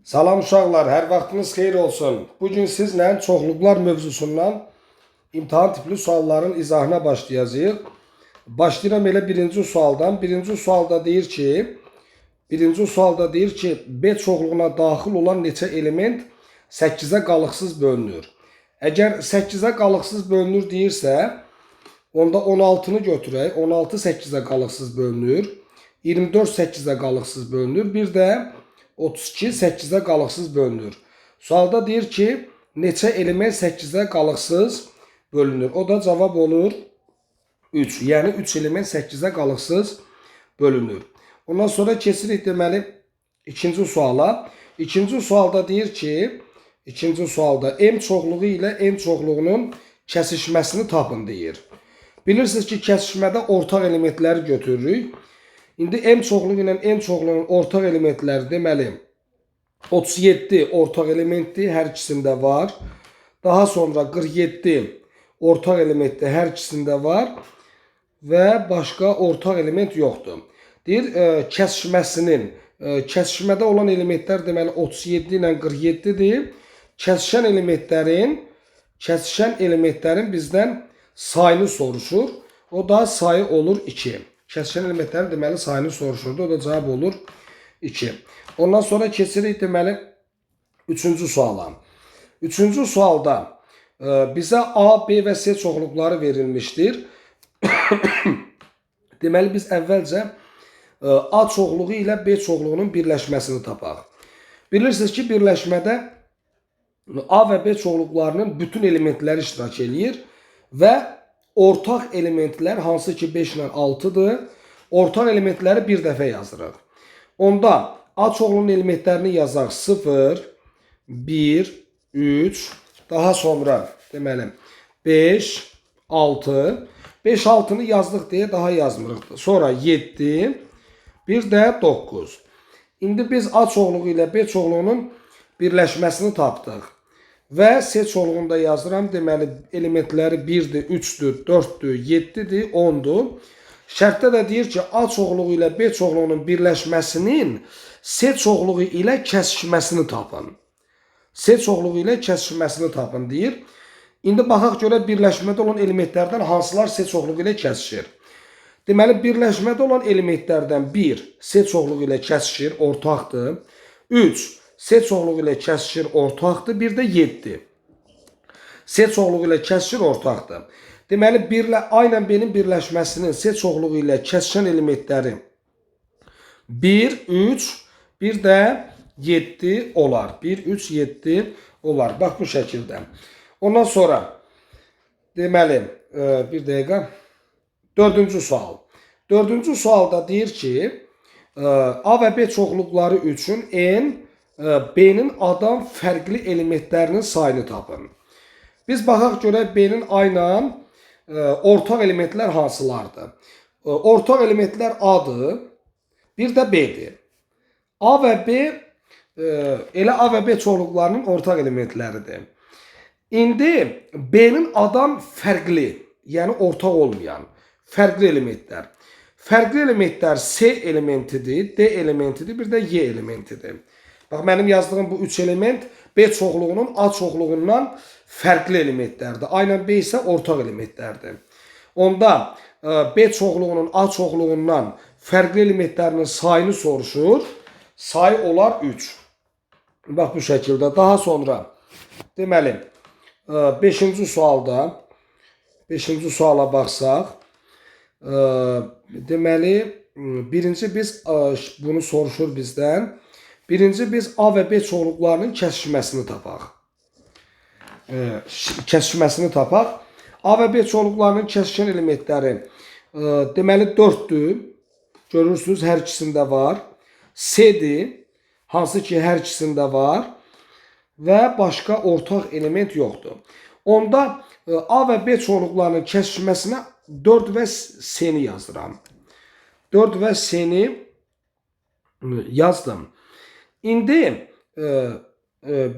Salam uşaqlar, hər vaxtınız xeyir olsun. Bugün sizlə çoxluqlar mövzusundan imtahan tipli sualların izahına başlayacağıq. Başlayıram elə birinci sualdan. Birinci sualda deyir ki, B çoxluğuna daxil olan neçə element 8-ə qalıqsız bölünür. Əgər 8-ə qalıqsız bölünür deyirsə, onda 16-nı götürək. 16 8-ə qalıqsız bölünür. 24 8-ə qalıqsız bölünür. Bir də 32 8-ə qalıqsız bölünür. Sualda deyir ki, neçə element 8-ə qalıqsız bölünür. O da cavab olur 3. Yəni 3 element 8-ə qalıqsız bölünür. Ondan sonra keçirik deməli ikinci suala. İkinci sualda deyir ki, M çoxluğu ilə N çoxluğunun kəsişməsini tapın deyir. Bilirsiniz ki, kəsişmədə ortaq elementləri götürürük. İndi M çoxluğu ilə N çoxluğunun ortaq elementləri deməli 37 ortaq elementdir, hər ikisində var. Daha sonra 47 ortaq elementdir, hər ikisində var və başqa ortaq element yoxdur. Deyir, kəsişmədə olan elementlər deməli 37 ilə 47-dir. Kəsişən elementlərin bizdən sayını soruşur. O da sayı olur 2. Kəsişən elementlərin deməli sayını soruşurdu. O da cavab olur 2. Ondan sonra keçirik deməli 3-cü suala. 3-cü sualda bizə A, B və C çoxluqları verilmişdir. Deməli biz əvvəlcə A çoxluğu ilə B çoxluğunun birləşməsini tapaq. Bilirsiniz ki, birləşmədə A və B çoxluqlarının bütün elementləri iştirak eləyir və ortaq elementlər hansı ki 5 ilə 6-dır, ortaq elementləri bir dəfə yazırıq. Onda A çoxluğunun elementlərini yazaq 0, 1, 3, daha sonra deməli 5, 6, 5, 6-nı yazdıq deyə daha yazmırıq. Sonra 7, bir də 9. İndi biz A çoxluğu ilə B çoxluğunun birləşməsini tapdıq. Və C çoxluğunda yazıram. Deməli elementləri 1-dir, 3-dür, 4-dür, 7-dir, 10-dur. Şərtdə də deyir ki, A çoxluğu ilə B çoxluğunun birləşməsinin C çoxluğu ilə kəsişməsini tapın. C çoxluğu ilə kəsişməsini tapın deyir. İndi baxaq görə birləşmədə olan elementlərdən hansılar C çoxluğu ilə kəsişir. Deməli birləşmədə olan elementlərdən 1 C çoxluğu ilə kəsişir, ortaqdır. 3 C çoxluğu ilə kəsişir, ortaqdır. Bir də 7 C çoxluğu ilə kəsişir, ortaqdır. Deməli A ilə B-nin birləşməsinin C çoxluğu ilə kəsişən elementləri 1, 3, bir də 7 olar. 1, 3, 7 olar. Bax bu şəkildə. Ondan sonra deməli bir dəqiqə 4-cü sual. 4-cü sualda deyir ki, A və B çoxluqları üçün N, B-nin A'dan fərqli elementlərinin sayını tapın. Biz baxaq görək B-nin A ilə ortaq elementlər hansılardır? Ortaq elementlər A-dır, bir də B-dir. A və B elə A və B çoxluqlarının ortaq elementləridir. İndi B-nin A'dan fərqli, yəni ortaq olmayan fərqli elementlər. Fərqli elementlər C elementidir, D elementidir, bir də Y elementidir. Bax, mənim yazdığım bu 3 element B çoxluğunun A çoxluğundan fərqli elementlərdir. A ilə B isə ortaq elementlərdir. Onda B çoxluğunun A çoxluğundan fərqli elementlərinin sayını soruşur. Sayı olar 3. Bax, bu şəkildə. Daha sonra deməli 5-ci suala baxsaq, deməli birinci biz bunu soruşur bizdən. Birinci biz A və B çoxluqlarının kəsişməsini tapaq. A və B çoxluqlarının kəsişən elementləri deməli 4-dür. Görürsünüz, hər ikisində var. C-dir, hansı ki hər ikisində var və başqa ortaq element yoxdur. Onda A və B çoxluqlarının kəsişməsinə 4 və C-ni yazdıram. 4 və C-ni yazdım. İndi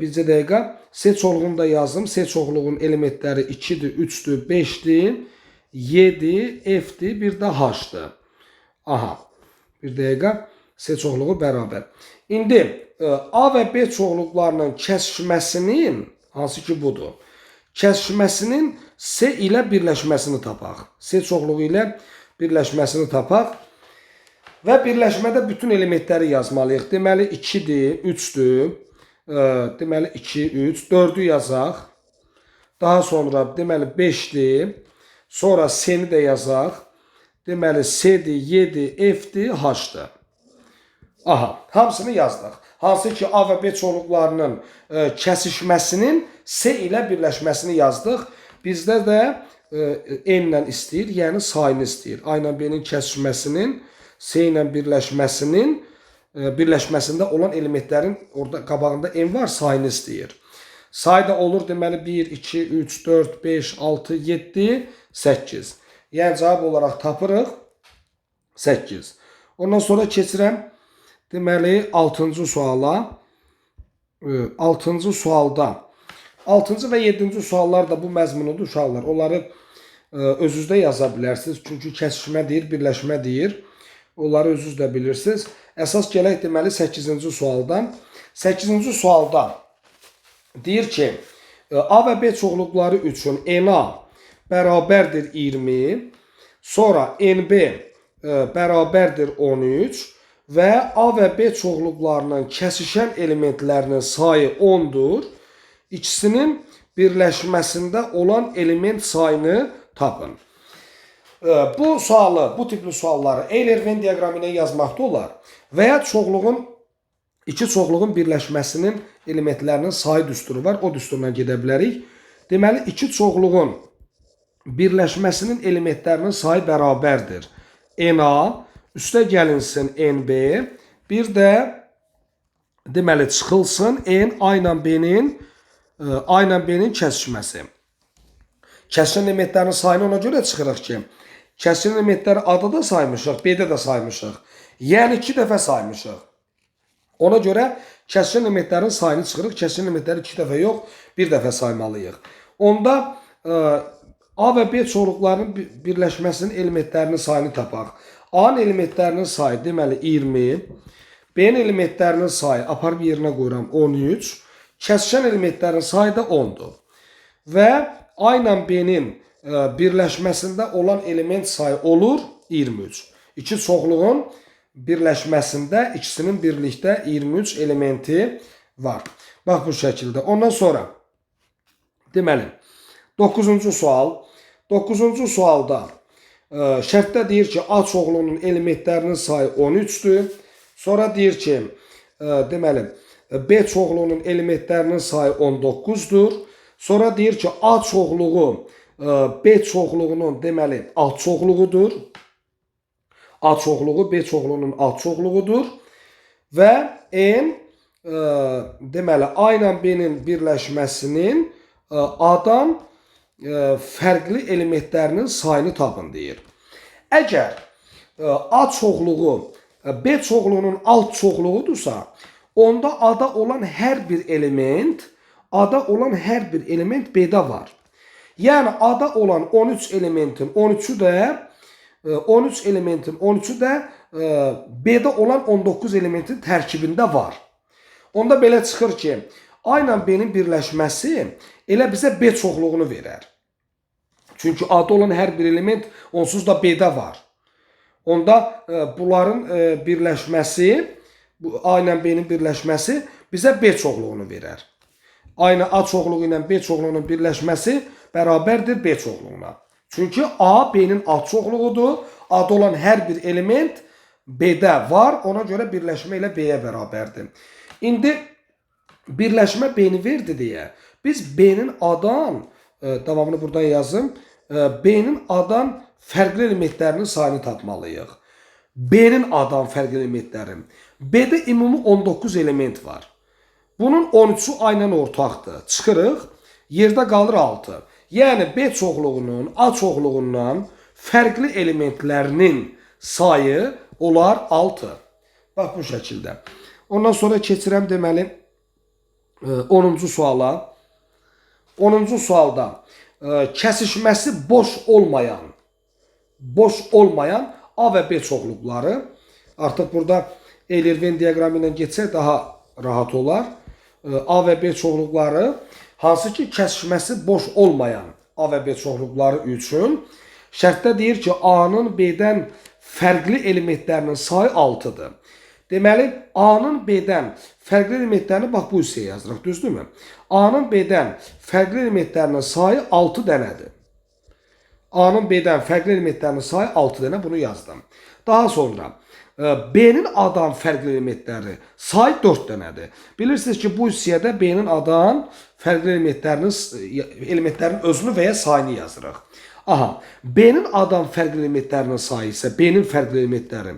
bircə dəqiqə C çoxluğunu da yazdım. C çoxluğunun elementləri 2-dir, 3-dür, 5-dir, Y-dir, F-dir, bir də H-dır. Aha, bir dəqiqə. C çoxluğu bərabər. İndi A və B çoxluqlarının kəsişməsinin, hansı ki budur, kəsişməsinin C ilə birləşməsini tapaq. C çoxluğu ilə birləşməsini tapaq. Və birləşmədə bütün elementləri yazmalıyıq. Deməli 2-dir, 3-dür. Deməli 2, 3, 4-ü yazaq. Daha sonra deməli 5-dir. Sonra C-ni də yazaq. Deməli C-dir, Y-dir, F-dir, H-dır. Aha, hamısını yazdıq. Hansı ki A və B çoxluqlarının kəsişməsinin C ilə birləşməsini yazdıq. Bizdə də N-lə istəyir, yəni sayını istəyir. A ilə B-nin kəsişməsinin C ilə birləşməsində olan elementlərin orada qabağında N var, sayını istəyir. Say da olur deməli 1, 2, 3, 4, 5, 6, 7, 8. Yəni cavab olaraq tapırıq 8. Ondan sonra keçirəm deməli 6-cı suala. 6-cı sualda 6-cı və 7-ci suallar da bu məzmunludur uşaqlar. Onları özünüzdə yaza bilərsiniz. Çünki kəsişmə deyir, birləşmə deyir. Onları özünüz də bilirsiniz. Əsas gələk deməli 8-ci sualdan. 8-ci sualda deyir ki, A və B çoxluqları üçün NA bərabərdir 20, sonra NB bərabərdir 13 və A və B çoxluqlarının kəsişən elementlərinin sayı 10-dur. İkisinin birləşməsində olan element sayını tapın. Bu sualı, bu tipli sualları Euler-Venn diaqramı ilə yazmaqda olar və ya iki çoxluğun birləşməsinin elementlərinin sayı düsturu var. O düsturla gedə bilərik. Deməli, iki çoxluğun birləşməsinin elementlərinin sayı bərabərdir. NA, üstə gəlinsin NB, bir də deməli çıxılsın N A ilə B-nin kəsişməsi. Kəsişən elementlərin sayını ona görə çıxırıq ki, kəsişən elementləri A-da da saymışıq, B-də də saymışıq. Yəni 2 dəfə saymışıq. Ona görə kəsişən elementlərin sayını çıxırıq. Kəsişən elementləri 2 dəfə yox, 1 dəfə saymalıyıq. Onda A və B çoxluqlarının birləşməsinin elementlərinin sayını tapaq. A-nın elementlərinin sayı deməli 20, B-nin elementlərinin sayı aparıb yerinə qoyuram 13, kəsişən elementlərin sayı da 10-dur. Və A ilə B-nin birləşməsində olan element sayı olur 23. İki çoxluğun birləşməsində ikisinin birlikdə 23 elementi var. Bax bu şəkildə. Ondan sonra deməli 9-cu sual. 9-cu sualda şərtdə deyir ki, A çoxluğunun elementlərinin sayı 13-dür. Sonra deyir ki, deməli B çoxluğunun elementlərinin sayı 19-dur. Sonra deyir ki, A çoxluğu B çoxluğunun deməli alt çoxluğudur. A çoxluğu B çoxluğunun alt çoxluğudur. Və N deməli A ilə B-nin birləşməsinin A-dan fərqli elementlərinin sayını tapın deyir. Əgər A çoxluğu B çoxluğunun alt çoxluğudursa, onda A-da olan hər bir element B-də var. Yəni A-da olan 13 elementin 13'ü də B-də olan 19 elementin tərkibində var. Onda belə çıxır ki, A ilə B-nin birləşməsi elə bizə B çoxluğunu verər. Çünki A-da olan hər bir element onsuz da B-də var. Onda bunların birləşməsi, A ilə B-nin birləşməsi bizə B çoxluğunu verər. A çoxluğu ilə B çoxluğunun birləşməsi bərabərdir B çoxluğuna. Çünki A B-nin alt çoxluğudur. A-da olan hər bir element B-də var. Ona görə birləşmə ilə B-yə bərabərdir. İndi birləşmə B-ni verdi deyə biz B-nin A-dan, davamını buradan yazım, B-nin A-dan fərqli elementlərinin sayını tapmalıyıq. B-nin A-dan fərqli elementlərin. B-də ümumi 19 element var. Bunun 13'ü A ilə ortaqdır. Çıxırıq, yerdə qalır 6. Yəni B çoxluğunun A çoxluğundan fərqli elementlərinin sayı olar 6. Bax bu şəkildə. Ondan sonra keçirəm deməli 10-cu suala. 10-cu sualda kəsişməsi boş olmayan A və B çoxluqları. Artıq burada Euler Venn diaqramı ilə getsək daha rahat olar. A və B çoxluqları hansı ki kəsişməsi boş olmayan A və B çoxluqları üçün şərtdə deyir ki, A-nın B-dən fərqli elementlərinin sayı 6-dır. Deməli, A-nın B-dən fərqli elementlərini bax bu hissəyə yazırıq, düzdürmü? A-nın B-dən fərqli elementlərinin sayı 6 dənədir. A-nın B-dən fərqli elementlərinin sayı 6 dənə, bunu yazdım. Daha sonra B-nin A-dan fərqli elementləri sayı 4 dənədir. Bilirsiniz ki, bu hissədə B-nin A-dan fərqli elementlərin özünü və ya sayını yazırıq. Aha, B-nin A-dan fərqli elementlərinin sayı isə B-nin fərqli elementləri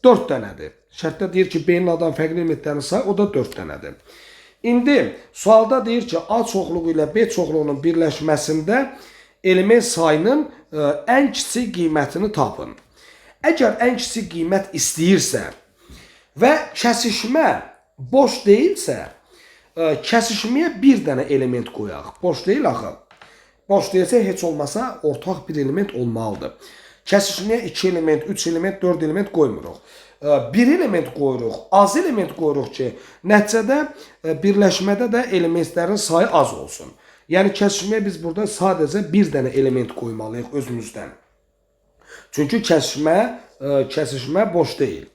4 dənədir. Şərtdə deyir ki, B-nin A-dan fərqli elementlərinin sayı o da 4 dənədir. İndi sualda deyir ki, A çoxluğu ilə B çoxluğunun birləşməsində element sayının ən kiçik qiymətini tapın. Əgər ən kiçik qiymət istəyirsə və kəsişmə boş deyilsə, kəsişməyə bir dənə element qoyaq. Boş deyil axı. Boş deyilsə, heç olmasa ortaq bir element olmalıdır. Kəsişməyə 2 element, 3 element, 4 element qoymuruq. 1 element qoyuruq, az element qoyuruq ki, nəticədə birləşmədə də elementlərin sayı az olsun. Yəni, kəsişməyə biz burada sadəcə bir dənə element qoymalıyıq özümüzdən. Çünki kəsişmə boş deyil.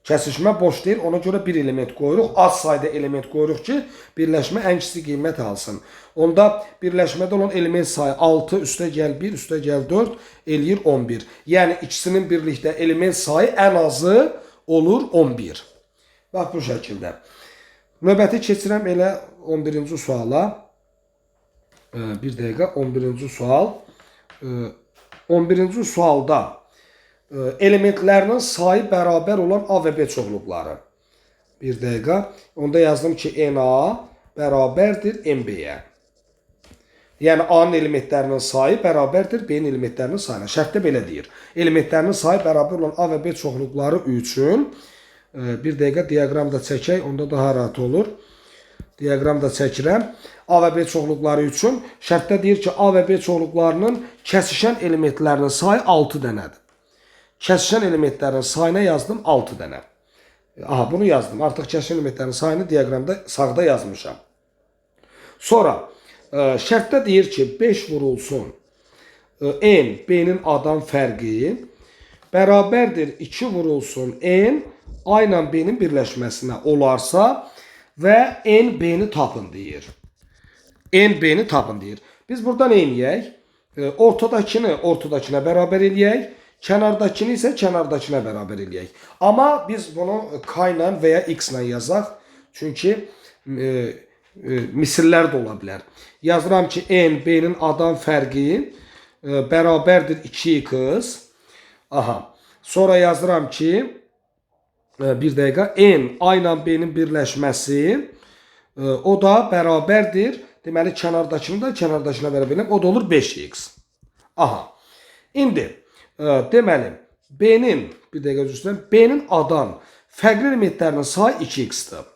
Kəsişmə boş deyil, ona görə bir element qoyuruq. Az sayda element qoyuruq ki, birləşmə ən kiçik qiymət alsın. Onda birləşmədə olan element sayı 6, üstə gəl 1, üstə gəl 4, eləyir 11. Yəni, ikisinin birlikdə element sayı ən azı olur 11. Bax, bu şəkildə. Növbəti keçirəm elə 11-ci suala. Bir dəqiqə, 11-ci sual. 11-ci sualda elementlərinin sayı bərabər olan A və B çoxluqları. Bir dəqiqə. Onda yazdım ki, NA bərabərdir MB-yə. Yəni, A-nın elementlərinin sayı bərabərdir B-nin elementlərinin sayına. Şərtdə belə deyir. Elementlərinin sayı bərabər olan A və B çoxluqları üçün bir dəqiqə diaqram da çəkək, onda daha rahat olur. Diaqram da çəkirəm. A və B çoxluqları üçün şərtdə deyir ki, A və B çoxluqlarının kəsişən elementlərinin sayı 6 dənədir. Kəsişən elementlərin sayına yazdım 6 dənə. Aha, bunu yazdım. Artıq kəsişən elementlərin sayını diaqramda sağda yazmışam. Sonra şərtdə deyir ki, 5 vurulsun N, B-nin A-dan fərqi bərabərdir 2 vurulsun N, A ilə B-nin birləşməsinə olarsa və N, B-ni tapın deyir. N, B-ni tapın deyir. Biz burada nə eləyək? Ortadakına bərabər eləyək. Kənardakini isə kənardakına bərabər eləyək. Amma biz bunu K ilə və ya X ilə yazaq. Çünki misillər də ola bilər. Yazıram ki, N, B-nin A-dan fərqi bərabərdir 2x. Aha. Sonra yazıram ki, bir dəqiqə, N, A ilə B-nin birləşməsi o da bərabərdir. Deməli, kənardakını da kənardakına bərabər eləyəm. O da olur 5x. Aha. İndi, deməli, B-nin, bir dəqiqə üzrə, B-nin A-dan fərqli elementlərinin sayı 2x-dir.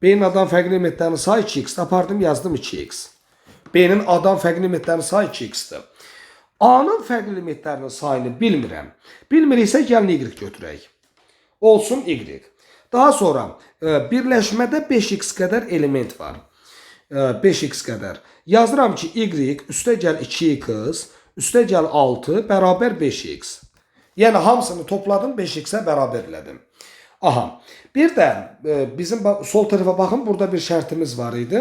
B-nin A-dan fərqli elementlərinin sayı 2x. Apardım, yazdım 2x. B-nin A-dan fərqli elementlərinin sayı 2x-dir. A-nın fərqli elementlərinin sayını bilmirəm. Bilmiriksə, gəlin y götürək. Olsun y. Daha sonra, birləşmədə 5x qədər element var. 5x qədər. Yazıram ki, y üstə gəl 2x, üstə gəl 6, bərabər 5x. Yəni, hamısını topladım, 5x-ə bərabər elədim. Aha. Bir də, bizim sol tərəfə baxın, burada bir şərtimiz var idi.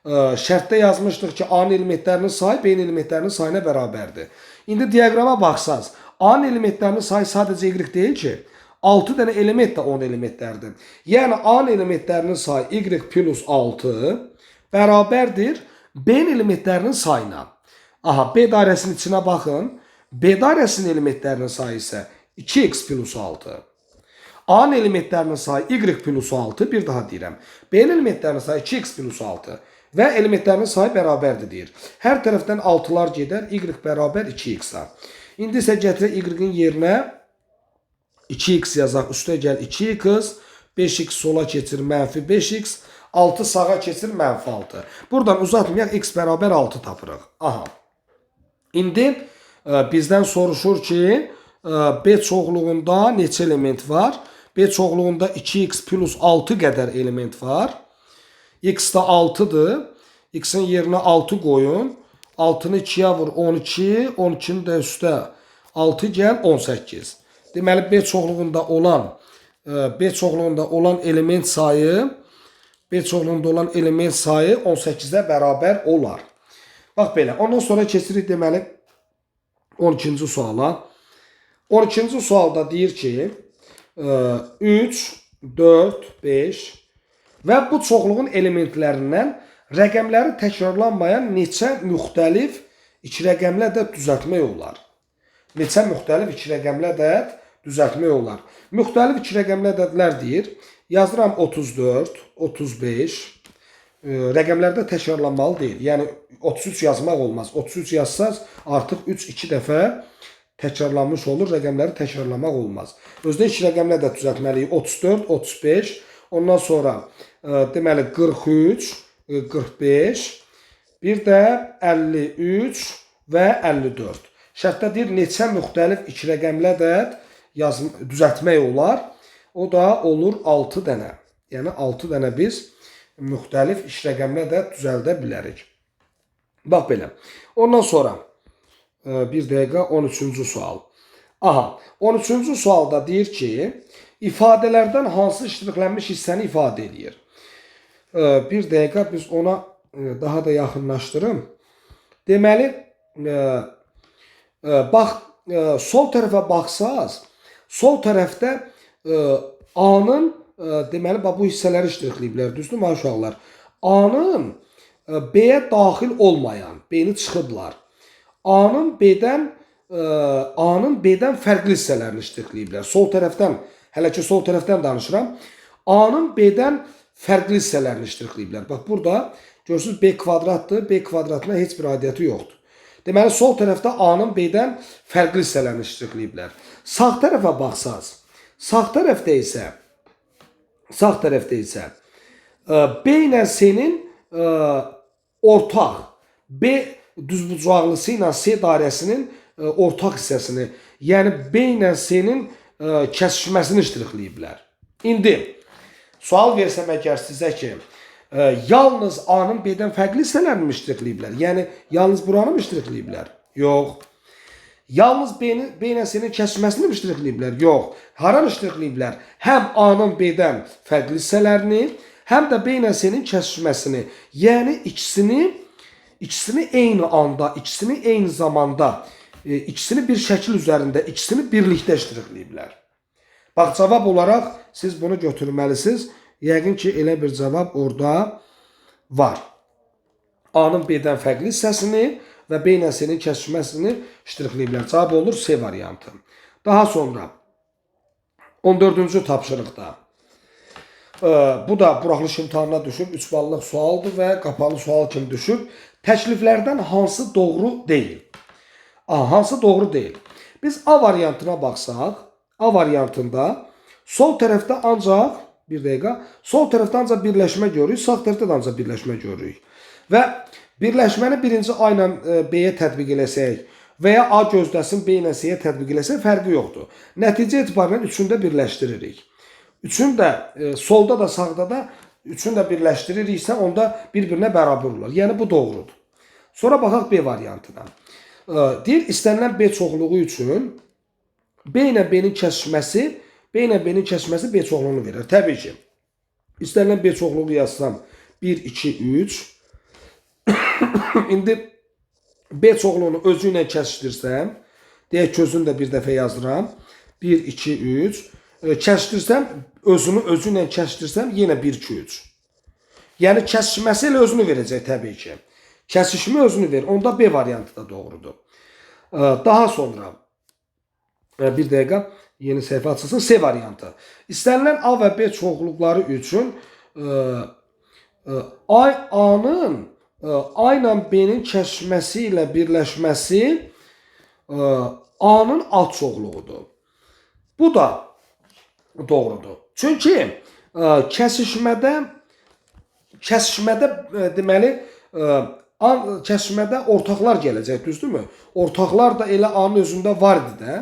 Şərtdə yazmışdıq ki, A-nın elementlərinin sayı B-nin elementlərinin sayına bərabərdir. İndi diaqrama baxsaz, A-nın elementlərinin sayı sadəcə y deyil ki, 6 dənə element də 10 elementlərdir. Yəni, A-nın elementlərinin sayı y plus 6 bərabərdir B-nin elementlərinin sayına. Aha, B dairəsinin içinə baxın. B dairəsinin elementlərinin sayı isə 2x plus 6. A-nın elementlərinin sayı y plus 6. Bir daha deyirəm. B-nin elementlərinin sayı 2x plus 6. Və elementlərinin sayı bərabərdir deyir. Hər tərəfdən 6'lar gedər. Y bərabər 2x-a. İndi isə gətirək y-in yerinə 2x yazaq. Üstə gəl 2x. 5x sola keçir mənfi 5x. 6 sağa keçir mənfi 6. Buradan uzatmayaq, x bərabər 6 tapırıq. Aha. İndi bizdən soruşur ki, B çoxluğunda neçə element var? B çoxluğunda 2x plus 6 qədər element var. X da 6'dır. X'in yerinə 6 qoyun. 6'nı 2'ye vur 12. 12'ni də üstə 6 gəl 18. Deməli B çoxluğunda olan element sayı 18'e bərabər olar. Bax belə. Ondan sonra keçirik deməli 12-ci suala. 12-ci sualda deyir ki 3, 4, 5 və bu çoxluğun elementlərindən rəqəmləri təkrarlanmayan neçə müxtəlif iki rəqəmli ədəd düzəltmək olar? Neçə müxtəlif iki rəqəmli ədəd düzəltmək olar? Müxtəlif iki rəqəmli ədədlər deyir. Yazıram 34, 35. Rəqəmlərdə təkrarlanmalı deyil. Yəni 33 yazmaq olmaz. 33 yazsaz artıq 3 2 dəfə təkrarlanmış olur. Rəqəmləri təkrarlamaq olmaz. Özdə iki rəqəmlə də düzəltməliyik. 34, 35. Ondan sonra deməli 43, 45. Bir də 53 və 54. Şərtdə deyir neçə müxtəlif iki rəqəmli ədəd düzəltmək olar. O da olur 6 dənə. Yəni 6 dənə biz müxtəlif iş rəqəmlə də düzəldə bilərik. Bax belə. Ondan sonra bir dəqiqə 13-cü sual. Aha, 13-cü sualda deyir ki, ifadələrdən hansı iştiqlənmiş hissəni ifadə edir? Bir dəqiqə biz ona daha da yaxınlaşdırım. Deməli, bax, sol tərəfə baxsaz, sol tərəfdə A-nın deməli, bu hissələri iştiqləyiblər, düzdürmü uşaqlar? A-nın B-yə daxil olmayan, B-ni çıxıblar. A-nın B-dən fərqli hissələrini iştiqləyiblər. Sol tərəfdən, hələ ki sol tərəfdən danışıram. A-nın B-dən fərqli hissələrini iştiqləyiblər. Bax, burada görürsünüz B kvadratdır, B kvadratına heç bir aidiyyəti yoxdur. Deməli, sol tərəfdə A-nın B-dən fərqli hissələrini iştiqləyiblər. Sağ tərəfə baxsaz, sağ tərəfdə isə B ilə C-nin ortaq, B düzbucaqlısı ilə C dairəsinin ortaq hissəsini, yəni B ilə C-nin kəsişməsini iştiqləyiblər. İndi, sual versəm əgər sizə ki, yalnız A-nın B-dən fərqli hissələrini mi iştiqləyiblər? Yəni, yalnız buranı mı iştiqləyiblər? Yox. Yalnız B ilə C-nin kəsişməsini mi iştiqləyiblər? Yox. Haran iştiqləyiblər? Həm A-nın B-dən fərqli hissələrini, həm də B ilə C-nin kəsişməsini. Yəni, ikisini eyni anda, ikisini eyni zamanda, ikisini bir şəkil üzərində, ikisini birlikdə iştiqləyiblər. Bax, cavab olaraq siz bunu götürməlisiniz. Yəqin ki, elə bir cavab orada var. A-nın B-dən fərqli hissəsini və B ilə C-nin kəsişməsini iştiqləyiblər. Cavab olur C variantı. Daha sonra 14-cü tapşırıqda. Bu da buraxılış imtahanına düşüb, 3 ballıq sualdır və qapalı sual kimi düşüb. Təkliflərdən hansı doğru deyil? Hansı doğru deyil? Biz A variantına baxsaq, A variantında sol tərəfdə ancaq, bir dəqiqə, sol tərəfdə ancaq birləşmə görürük, sağ tərəfdə də ancaq birləşmə görürük. Və birləşməni birinci A ilə B-yə tətbiq eləsək və ya A gözdəsin B ilə C-yə tətbiq eləsək fərqi yoxdur. Nəticə etibarən üçünü də birləşdiririk. Üçünü də solda da sağda da üçünü də birləşdiririksə onda bir-birinə bərabər olur. Yəni bu doğrudur. Sonra baxaq B variantına. Deyir, istənilən B çoxluğu üçün B ilə B-nin kəsişməsi B çoxluğunu verir. Təbii ki, istənilən B çoxluğu yazsam 1, 2, 3. İndi B çoxluğunu özü ilə kəsişdirsəm, deyək ki, özünü də bir dəfə yazıram. 1, 2, 3. Kəsişdirsəm, özü ilə kəsişdirsəm, yenə 1, 2, 3. Yəni, kəsişməsi ilə özünü verəcək təbii ki. Kəsişmə özünü verir. Onda B variantı da doğrudur. Daha sonra, bir dəqiqə, yeni səhifə açılsın, C variantı. İstənilən A və B çoxluqları üçün A-nın A ilə B-nin kəsişməsi ilə birləşməsi A-nın alt çoxluğudur. Bu da doğrudur. Çünki kəsişmədə deməli kəsişmədə ortaqlar gələcək, düzdürmü? Ortaqlar da elə A-nın özündə var idi də.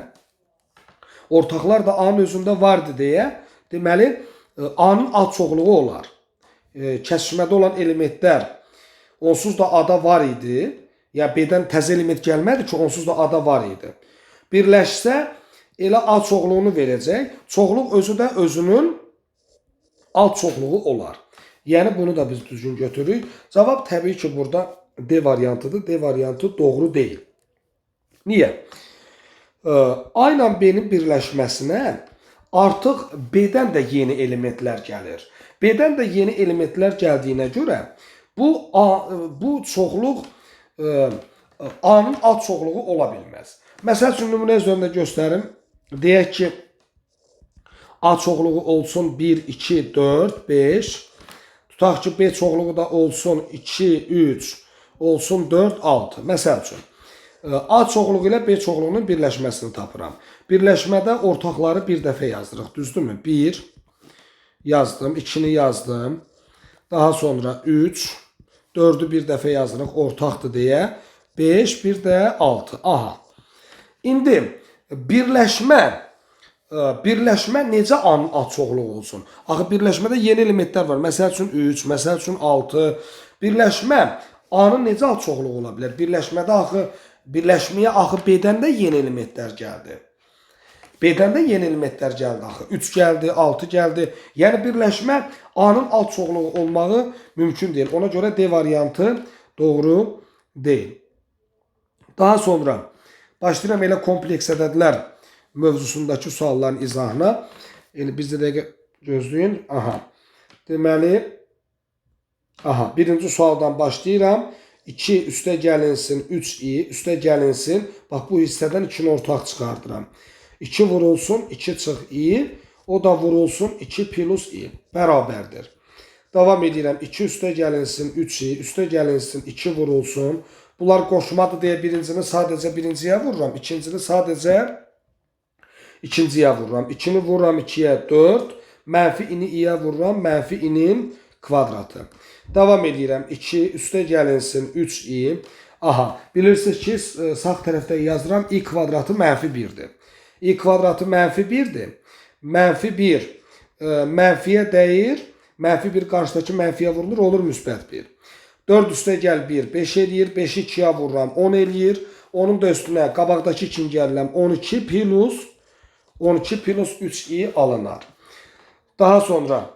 Ortaqlar da A-nın özündə var idi deyə Deməli, A-nın ad çoxluğu olar. Kəsişmədə olan elementlər onsuz da A-da var idi. Yəni B-dən təzə element gəlmədi ki, onsuz da A-da var idi. Birləşsə elə ad çoxluğunu verəcək. Çoxluq özü də özünün ad çoxluğu olar. Yəni bunu da biz düzgün götürürük. Cavab təbii ki, burada D variantıdır. D variantı doğru deyil. Niyə? A ilə B-nin birləşməsinə artıq B-dən də yeni elementlər gəlir. B-dən də yeni elementlər gəldiyinə görə bu çoxluq A-nın ad çoxluğu ola bilməz. Məsəl üçün, nümunə üzərində göstərim. Deyək ki, ad çoxluğu olsun 1, 2, 4, 5. Tutaq ki, B çoxluğu da olsun 2, 3, olsun 4, 6. Məsəl üçün, A çoxluğu ilə B çoxluğunun birləşməsini tapıram. Birləşmədə ortaqları bir dəfə yazdırıq. Düzdürmü? 1 yazdım, 2-ni yazdım. Daha sonra 3, 4-ü bir dəfə yazdırıq, ortaqdır deyə. 5, bir də 6. Aha. İndi birləşmə necə A-nın ad çoxluğu olsun? Axı birləşmədə yeni elementlər var. Məsəl üçün 3, məsəl üçün 6. Birləşmə A-nın necə ad çoxluğu ola bilər? Birləşməyə axı B-dən də yeni elementlər gəldi. B-dən də yeni elementlər gəldi axı. 3 gəldi, 6 gəldi. Yəni birləşmə A-nın ad çoxluğu olmağı mümkün deyil. Ona görə D variantı doğru deyil. Daha sonra başlayıram elə kompleks ədədlər mövzusundakı sualların izahına. Yəni biz də dəqiqə gözləyin. Aha. Deməli, birinci sualdan başlayıram. 2 üstə gəlinsin 3i, üstə gəlinsin. Bax, bu hissədən 2-ni ortaq çıxardıram. 2 vurulsun 2 çıx i, o da vurulsun 2 plus i. Bərabərdir. Davam edirəm. 2 üstə gəlinsin 3i, üstə gəlinsin 2 vurulsun. Bunlar qoşmadır deyə birincini sadəcə birinciyə vururam. İkincini sadəcə ikinciyə vururam. 2-ni vururam 2-yə 4. Mənfi ini i-yə vururam. Mənfi inin kvadratı. Davam edirəm. 2 üstə gəlinsin 3i. Aha. Bilirsiniz ki, sağ tərəfdə yazıram. I kvadratı mənfi 1-dir. I kvadratı mənfi 1-dir. Mənfi 1 mənfiyə dəyir. Mənfi 1 qarşıdakı mənfiyə vurulur. Olur müsbət 1. 4 üstə gəl 1. 5 eləyir. 5-i 2-yə vururam. 10 eləyir. Onun da üstünə qabaqdakı 2-ni gəlirəm. 12 plus 3i alınar. Daha sonra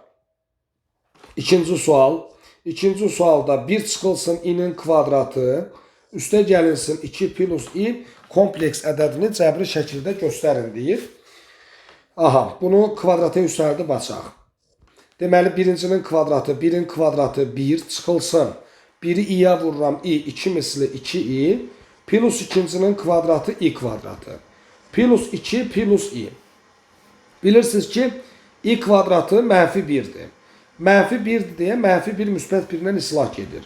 ikinci sual. İkinci sualda 1 çıxılsın i-nin kvadratı, üstə gəlinsin 2 plus i kompleks ədədini cəbri şəkildə göstərin deyir. Aha, bunu kvadrata yüksəldib açaq. Deməli, birincinin kvadratı, 1-in kvadratı 1 çıxılsın. 1-i i-yə vururam i, 2 misli 2i, plus ikincinin kvadratı i kvadratı. Plus 2 plus i. Bilirsiniz ki, i kvadratı mənfi 1-dir. Mənfi 1-dir deyə mənfi 1 müsbət 1-dən islah gedir.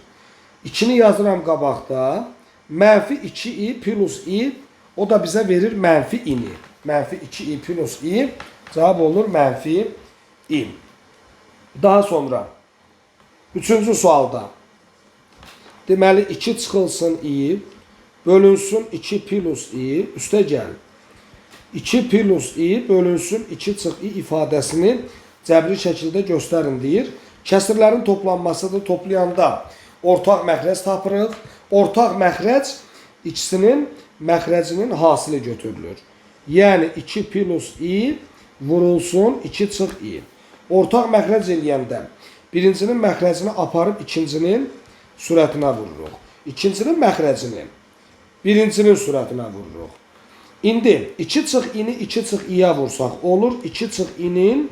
2-ni yazıram qabaqda. Mənfi 2i plus i, o da bizə verir mənfi i-ni. Mənfi 2i plus i, cavab olur mənfi i. Daha sonra, üçüncü sualda, deməli 2 çıxılsın i, bölünsün 2 plus i, üstə gəl. 2 plus i bölünsün 2 çıx i ifadəsini cəbri şəkildə göstərin deyir. Kəsirlərin toplanmasıdır. Toplayanda ortaq məxrəc tapırıq. Ortaq məxrəc ikisinin məxrəcinin hasili götürülür. Yəni 2 plus i vurulsun 2 çıx i. Ortaq məxrəc eləyəndə birincinin məxrəcini aparıb ikincinin sürətinə vururuq. İkincinin məxrəcini birincinin sürətinə vururuq. İndi 2 çıx i-ni 2 çıx i-yə vursaq olur 2 çıx i-nin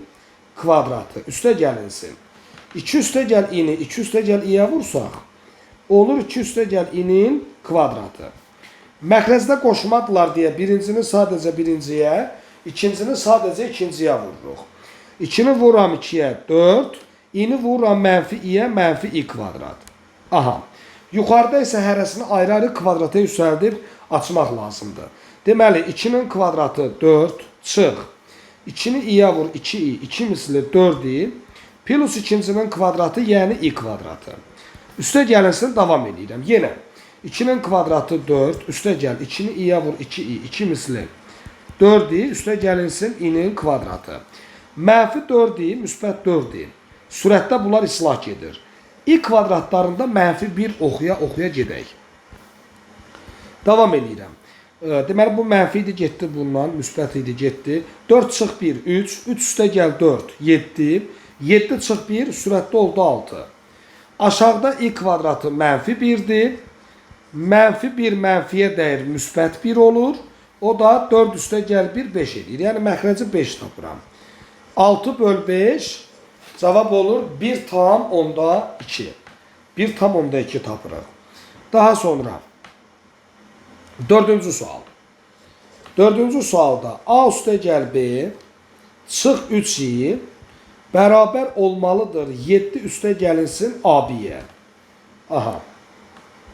kvadratı. Üstə gəlinsin. 2 üstə gəl i-ni 2 üstə gəl i-yə vursaq olur 2 üstə gəl i-nin kvadratı. Məxrəcdə qoşmadırlar deyə birincini sadəcə birinciyə, ikincini sadəcə ikinciyə vururuq. 2-ni vururam 2-yə 4, i-ni vururam mənfi i-yə mənfi i kvadrat. Aha. Yuxarıda isə hərəsini ayrı-ayrı kvadrata yüksəldib açmaq lazımdır. Deməli, 2-nin kvadratı 4 çıx. 2-ni i-yə vur 2i, 2 misli 4i, plus ikincinin kvadratı, yəni i kvadratı. Üstə gəlinsin, davam edirəm. Yenə, 2-nin kvadratı 4, üstə gəl, 2-ni i-yə vur 2i, 2 misli 4i, üstə gəlinsin i-nin kvadratı. Mənfi 4-i, müsbət 4-i. Sürətdə bunlar islah gedir. İ kvadratlarında mənfi 1 oxuya gedək. Davam edirəm. Deməli, bu mənfi idi, getdi bundan, müsbət idi, getdi. 4 çıx 1, 3, 3 üstə gəl 4, 7. 7 çıx 1, sürətdə oldu 6. Aşağıda i kvadratı mənfi 1-dir. Mənfi 1 mənfiyə dəyir, müsbət 1 olur. O da 4 üstə gəl 1, 5 edir. Yəni, məxrəci 5 tapıram. 6 böl 5, cavab olur 1 tam onda 2. 1 tam onda 2 tapırıq. Daha sonra, dördüncü sual. Dördüncü sualda A üstə gəl B, çıx 3i, bərabər olmalıdır 7 üstə gəlinsin AB-yə. Aha.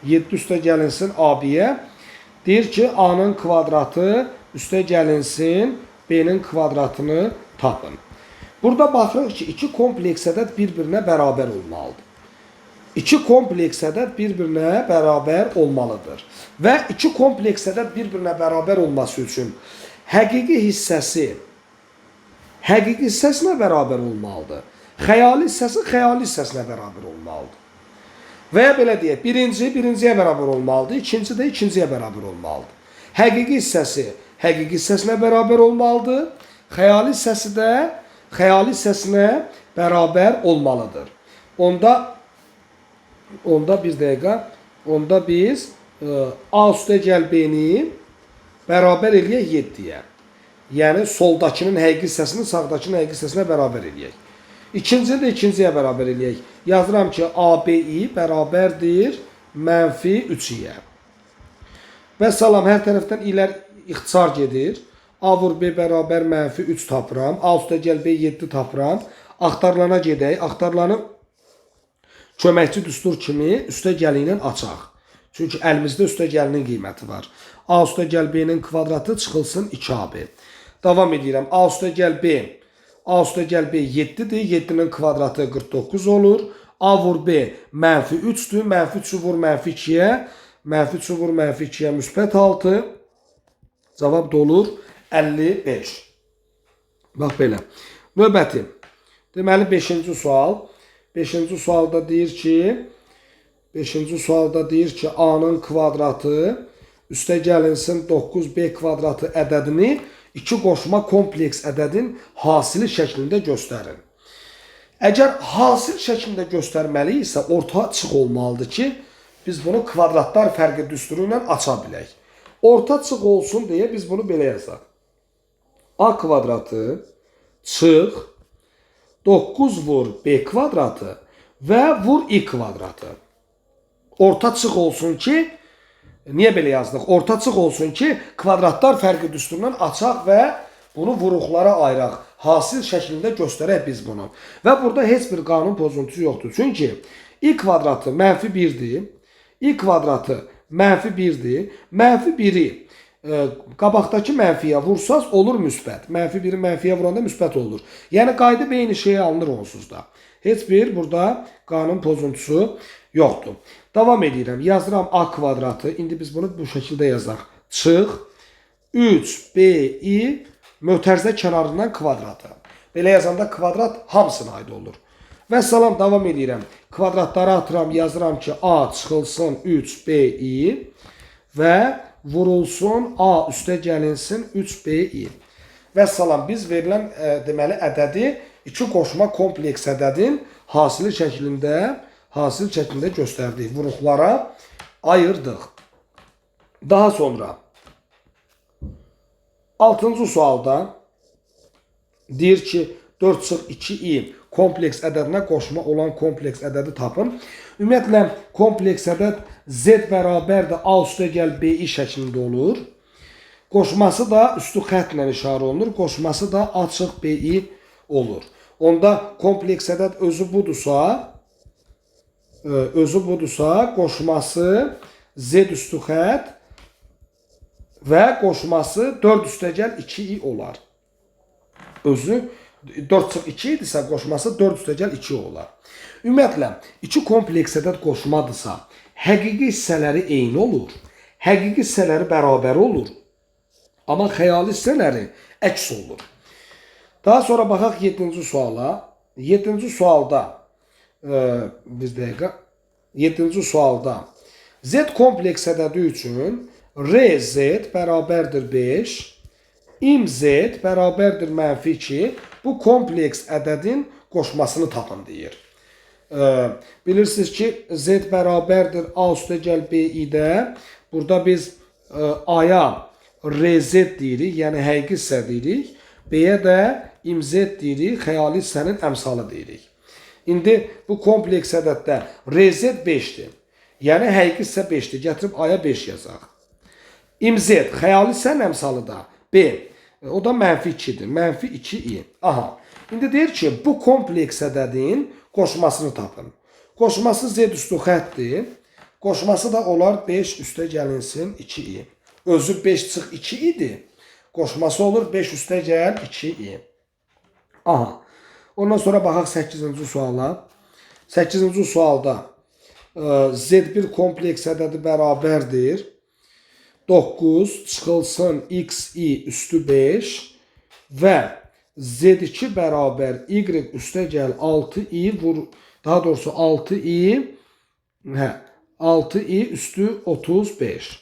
7 üstə gəlinsin AB-yə. Deyir ki, A-nın kvadratı üstə gəlinsin B-nin kvadratını tapın. Burada baxırıq ki, iki kompleks ədəd bir-birinə bərabər olmalıdır. İki kompleks ədəd bir-birinə bərabər olmalıdır. Və iki kompleks ədəd bir-birinə bərabər olması üçün həqiqi hissəsinə bərabər olmalıdır. Xəyali hissəsinə bərabər olmalıdır. Və ya belə deyək, birinciyə bərabər olmalıdır, ikinci də ikinciyə bərabər olmalıdır. Həqiqi hissəsinə bərabər olmalıdır, xəyali hissəsinə bərabər olmalıdır. Onda bir dəqiqə, onda biz A üstə gəl B-ni bərabər eləyək 7-yə. Yəni, soldakının həqiqi hissəsini sağdakının həqiqi hissəsinə bərabər eləyək. İkincini də ikinciyə bərabər eləyək. Yazıram ki, ABI bərabərdir mənfi 3-yə. Və salam, hər tərəfdən ilər ixtisar gedir. A vur B bərabər mənfi 3 tapıram. A üstə gəl B 7 tapıram. Axtarılana gedək. Axtarılanı köməkçi düstur kimi üstə gəli ilə açaq. Çünki əlimizdə üstə gəlinin qiyməti var. A üstə gəl B-nin kvadratı çıxılsın 2AB. Davam edirəm. A üstə gəl B 7-dir. 7-nin kvadratı 49 olur. A vur B mənfi 3-dür. Mənfi 3-ü vur mənfi 2-yə. Mənfi 3-ü vur mənfi 2-yə müsbət 6. Cavab da olur 55. Bax belə. Növbəti. Deməli 5-ci sual. 5-ci sualda deyir ki, A-nın kvadratı üstə gəlinsin 9B kvadratı ədədini iki qoşma kompleks ədədin hasili şəklində göstərin. Əgər hasil şəklində göstərməli isə orta açıq olmalıdır ki, biz bunu kvadratlar fərqi düsturu ilə aça bilək. Orta açıq olsun deyə biz bunu belə yazaq. A kvadratı çıx 9 vur B kvadratı və vur I kvadratı. Orta açıq olsun ki, niyə belə yazdıq? Orta açıq olsun ki, kvadratlar fərqi düsturundan açaq və bunu vuruqlara ayıraq. Hasil şəklində göstərək biz bunu. Və burada heç bir qanun pozuntusu yoxdur. Çünki I kvadratı mənfi 1-dir. I kvadratı mənfi 1-dir. Mənfi 1-i qabaqdakı mənfiyə vursaz olur müsbət. Mənfi 1-i mənfiyə vuranda müsbət olur. Yəni, qayda eyni şeyi alınır onsuz da. Heç bir burada qanun pozuntusu yoxdur. Davam edirəm. Yazıram A kvadratı. İndi biz bunu bu şəkildə yazaq. Çıx 3BI mötərizə kənarından kvadratı. Belə yazanda kvadrat hamısına aid olur. Və salam, davam edirəm. Kvadratları atıram, yazıram ki, A çıxılsın 3BI və vurulsun A üstə gəlinsin 3BI. Və salam, biz verilən deməli ədədi iki qoşma kompleks ədədin hasil şəklində göstərdik. Vuruqlara ayırdıq. Daha sonra 6-cı sualda deyir ki, 4 çıx 2i kompleks ədədinə qoşma olan kompleks ədədi tapın. Ümumiyyətlə, kompleks ədəd Z bərabərdir A üstə gəl BI şəklində olur. Qoşması da üstü xətlə işarə olunur. Qoşması da A çıx BI olur. Onda kompleks ədəd özü budursa, qoşması Z üstü xət və qoşması 4 üstə gəl 2i olar. Özü 4 çıx 2 idisə, qoşması 4 üstə gəl 2 olar. Ümumiyyətlə, iki kompleks ədəd qoşmadırsa, həqiqi hissələri eyni olur, həqiqi hissələri bərabər olur, amma xəyali hissələri əks olur. Daha sonra baxaq 7-ci suala. 7-ci sualda bir dəqiqə. 7-ci sualda Z kompleks ədədi üçün RZ bərabərdir 5, IMZ bərabərdir -2. Bu kompleks ədədin qoşmasını tapın deyir. Bilirsiniz ki, Z bərabərdir A üstə gəl B idə. Burada biz A'ya RZ deyirik, yəni həqiqi hissə deyirik. B'yə də IMZ deyirik, xəyali hissənin əmsalı deyirik. İndi bu kompleks ədəddə RZ 5'dir. Yəni həqiqi hissə 5'dir. Gətirib A'ya 5 yazaq. IMZ xəyali hissənin əmsalı da B. O da -2'dir. -2i. Aha. İndi deyir ki, bu kompleks ədədin qoşmasını tapın. Qoşması Z üstü xəttdir. Qoşması da olar 5 üstə gəlinsin 2i. Özü 5 çıx 2 idi. Qoşması olur 5 üstə gəl 2i. Aha. Ondan sonra baxaq 8-ci suala. 8-ci sualda Z1 kompleks ədədi bərabərdir 9 çıxılsın xi üstü 5 və Z2 bərabər y üstə gəl 6i vur, daha doğrusu 6i üstü 35.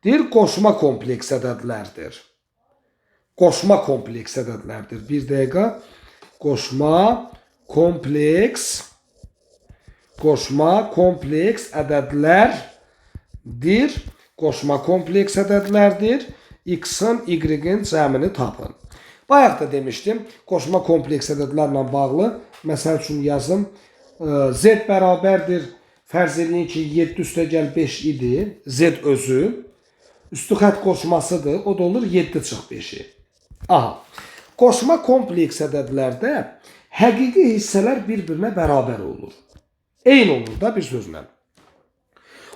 Deyir, qoşma kompleks ədədlərdir. Qoşma kompleks ədədlərdir. Bir dəqiqə. Qoşma kompleks ədədlərdir. Qoşma kompleks ədədlərdir. X-in, Y-in cəmini tapın. Bayaq da demişdim, qoşma kompleks ədədlərlə bağlı. Məsəl üçün yazım. Z bərabərdir. Fərz edin ki, 7 üstə gəl 5 idi. Z özü. Üstü xətt qoşmasıdır. O da olur 7 çıx 5'i. Aha. Qoşma kompleks ədədlərdə həqiqi hissələr bir-birinə bərabər olur. Eyni olur da bir sözlə.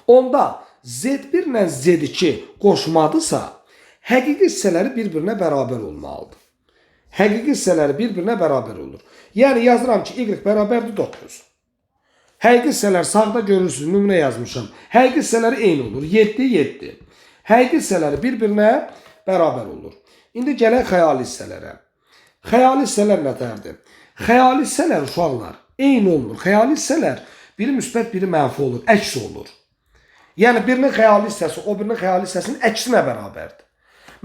Onda Z1 ilə Z2 qoşmadısa, həqiqi hissələri bir-birinə bərabər olmalıdır. Həqiqi hissələri bir-birinə bərabər olur. Yəni yazıram ki, Y bərabərdir 9. Həqiqi hissələr sağda görürsünüz, nümunə yazmışam. Həqiqi hissələri eyni olur. 7, 7. Həqiqi hissələri bir-birinə bərabər olur. İndi gələk xəyali hissələrə. Xəyali hissələr nətərdir? Xəyali hissələr uşaqlar eyni olmur. Xəyali hissələr biri müsbət, biri mənfi olur, əks olur. Yəni birinin xəyali hissəsi o birinin xəyali hissəsinin əksinə bərabərdir.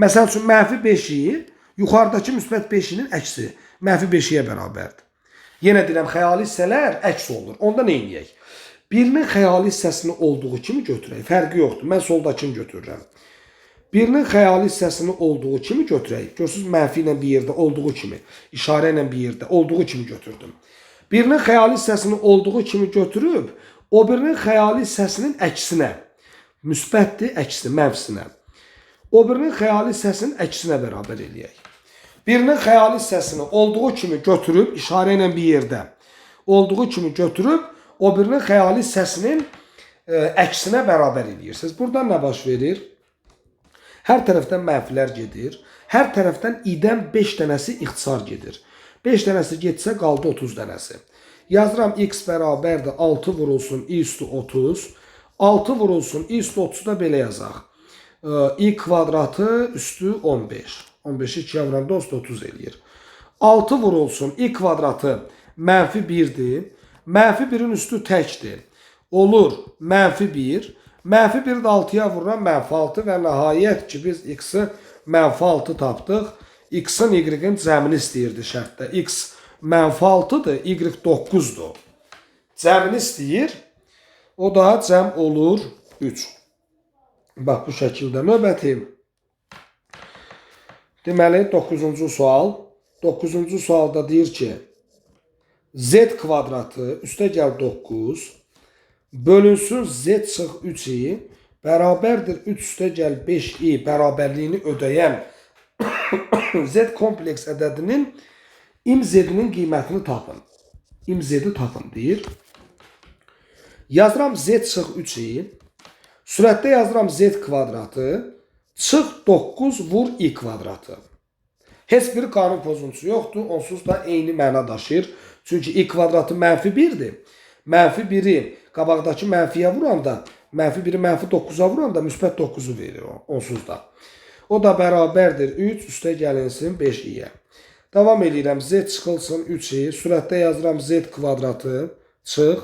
Məsəl üçün -5'i yuxarıdakı müsbət 5'inin əksi -5'iyə bərabərdir. Yenə deyirəm, xəyali hissələr əks olur. Onda nə edək? Birinin xəyali hissəsini olduğu kimi götürək. Fərqi yoxdur. Mən soldakını götürürəm. Birinin xəyali hissəsini olduğu kimi götürək. Görürsünüz, mənfi ilə bir yerdə olduğu kimi, işarə ilə bir yerdə olduğu kimi götürdüm. Birinin xəyali hissəsini olduğu kimi götürüb, o birinin xəyali hissəsinin əksinə, müsbətdir, əksi, mənfisinə. O birinin xəyali hissəsinin əksinə bərabər eləyək. Birinin xəyali hissəsini olduğu kimi götürüb, işarə ilə bir yerdə olduğu kimi götürüb, o birinin xəyali hissəsinin əksinə bərabər eləyirsiniz. Buradan nə baş verir? Hər tərəfdən mənfilər gedir. Hər tərəfdən i-dən 5 dənəsi ixtisar gedir. 5 dənəsi getsə qaldı 30 dənəsi. Yazıram x bərabərdir 6 vurulsun i üstü 30. 6 vurulsun i üstü 30'u da belə yazaq. I kvadratı üstü 15. 15'i 2'ye vuran dost 30 eləyir. 6 vurulsun i kvadratı -1'dir. -1'in üstü təkdir. Olur -1. -1'i də 6'ya vururam -6 və nəhayət ki biz x-i -6 tapdıq. X-in y-in cəmini istəyirdi şərtdə. X -6'dır, y 9'dur. Cəmini istəyir. O da cəm olur 3. Bax bu şəkildə növbəti. Deməli 9-cu sual. 9-cu sualda deyir ki, z kvadratı üstə gəl 9 bölünsün z çıx 3i bərabərdir 3 üstə gəl 5i bərabərliyini ödəyən z kompleks ədədinin imz'inin qiymətini tapın. İmz'ni tapın deyir. Yazıram z çıx 3i. Sürətdə yazıram z kvadratı. Çıx 9 vur i kvadratı. Heç bir qanun pozuntusu yoxdur. Onsuz da eyni məna daşıyır. Çünki i kvadratı -1'dir. -1'i qabaqdakı mənfiyə vuranda, -1'i -9'a vuranda müsbət 9'u verir onsuz da. O da bərabərdir 3 üstə gəlinsin 5i'yə. Davam edirəm. Z çıxılsın 3i. Sürətdə yazıram z kvadratı çıx.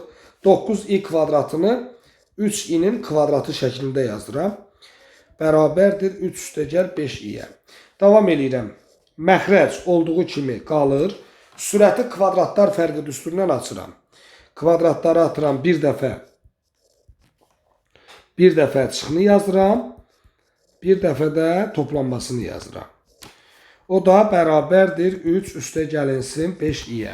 9i kvadratını 3i'nin kvadratı şəklində yazıram. Bərabərdir 3 üstəgəl 5i'yə. Davam edirəm. Məxrəc olduğu kimi qalır. Sürəti kvadratlar fərqi düsturundan açıram. Kvadratları atıram bir dəfə. Bir dəfə çıxını yazıram. Bir dəfə də toplanmasını yazıram. O da bərabərdir 3 üstə gəlinsin 5i'yə.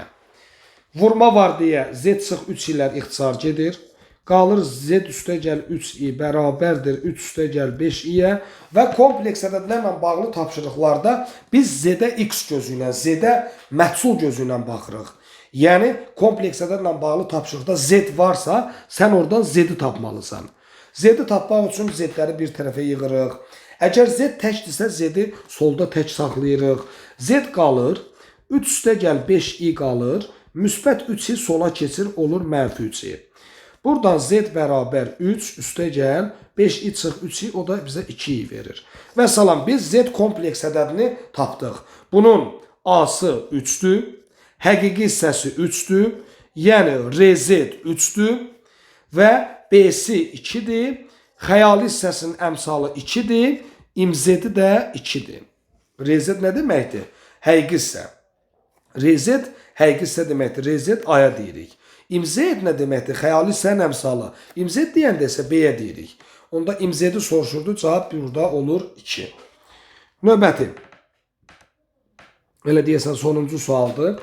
Vurma var deyə z çıx 3 ilə ixtisar gedir. Qalır z üstə gəl 3i bərabərdir 3 üstə gəl 5i'yə və kompleks ədədlərlə bağlı tapşırıqlarda biz z-ə x gözü ilə, z-ə məhsul gözü ilə baxırıq. Yəni kompleks ədədlə bağlı tapşırıqda z varsa, sən oradan z-i tapmalısan. Z-i tapmaq üçün z-ləri bir tərəfə yığırıq. Əgər z təkdirsə, z-i solda tək saxlayırıq. Z qalır, 3 üstə gəl 5i qalır, müsbət 3i sola keçir, olur mənfi 3i. Buradan z bərabər 3 üstə gəl 5i çıx 3i, o da bizə 2i verir. Və salam, biz z kompleks ədədini tapdıq. Bunun a-sı 3'dür, həqiqi hissəsi 3'dür, yəni rz 3'dür və b-si 2'dir, xəyali hissəsinin əmsalı 2'dir, imz-i də 2'dir. Rz nə deməkdir? Həqiqi hissə. Rz həqiqi hissə deməkdir, rz aya deyirik. İmz nə deməkdir? Xəyali hissənin əmsalı. İmz deyəndə isə b-yə deyirik. Onda imz-i soruşurdu, cavab burada olur 2. Növbəti. Elə deyəsən sonuncu sualdır.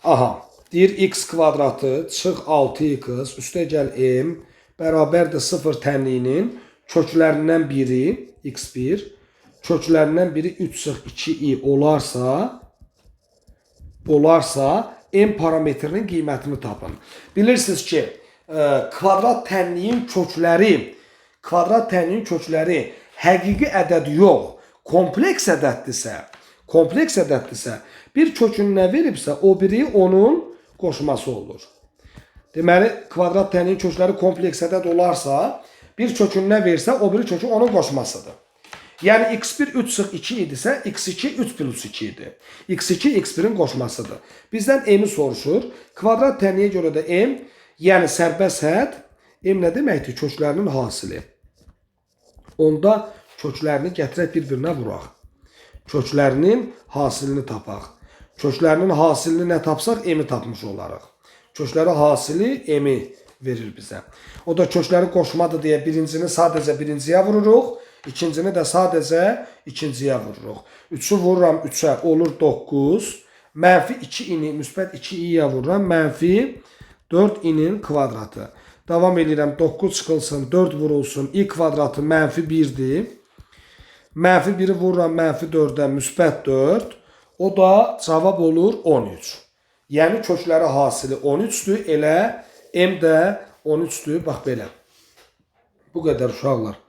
Aha. Deyir x kvadratı çıx 6x üstə gəl m bərabərdir 0 tənliyinin köklərindən biri x1, köklərindən biri 3 çıx 2i olarsa m parametrinin qiymətini tapın. Bilirsiniz ki, kvadrat tənliyin kökləri həqiqi ədəd yox, kompleks ədəddirsə, bir kökün nə veribsə, o biri onun qoşması olur. Deməli, kvadrat tənliyin kökləri kompleks ədəd olarsa, bir kökün nə versə, o biri kökün onun qoşmasıdır. Yəni x1 3 çıx 2 idisə, x2 3 plus 2 idi. x2 x1'in qoşmasıdır. Bizdən m-i soruşur. Kvadrat tənliyə görə də m, yəni sərbəst hədd, m nə deməkdir? Köklərinin hasili. Onda köklərini gətirək bir-birinə vuraq. Köklərinin hasilini tapaq. Köklərinin hasilini nə tapsaq, m-i tapmış olarıq. Kökləri hasili m-i verir bizə. O da kökləri qoşmadır deyə birincini sadəcə birinciyə vururuq. İkincini də sadəcə ikinciyə vururuq. 3'ü vururam 3'ə olur 9. Mənfi 2i'ni müsbət 2i'yə vururam. Mənfi 4i'nin kvadratı. Davam edirəm. 9 çıxılsın 4 vurulsun. i kvadratı mənfi 1'dir. Mənfi 1'i vururam mənfi 4'ə müsbət 4. O da cavab olur 13. Yəni kökləri hasili 13'dür. Elə m də 13'dür. Bax belə. Bu qədər uşaqlar.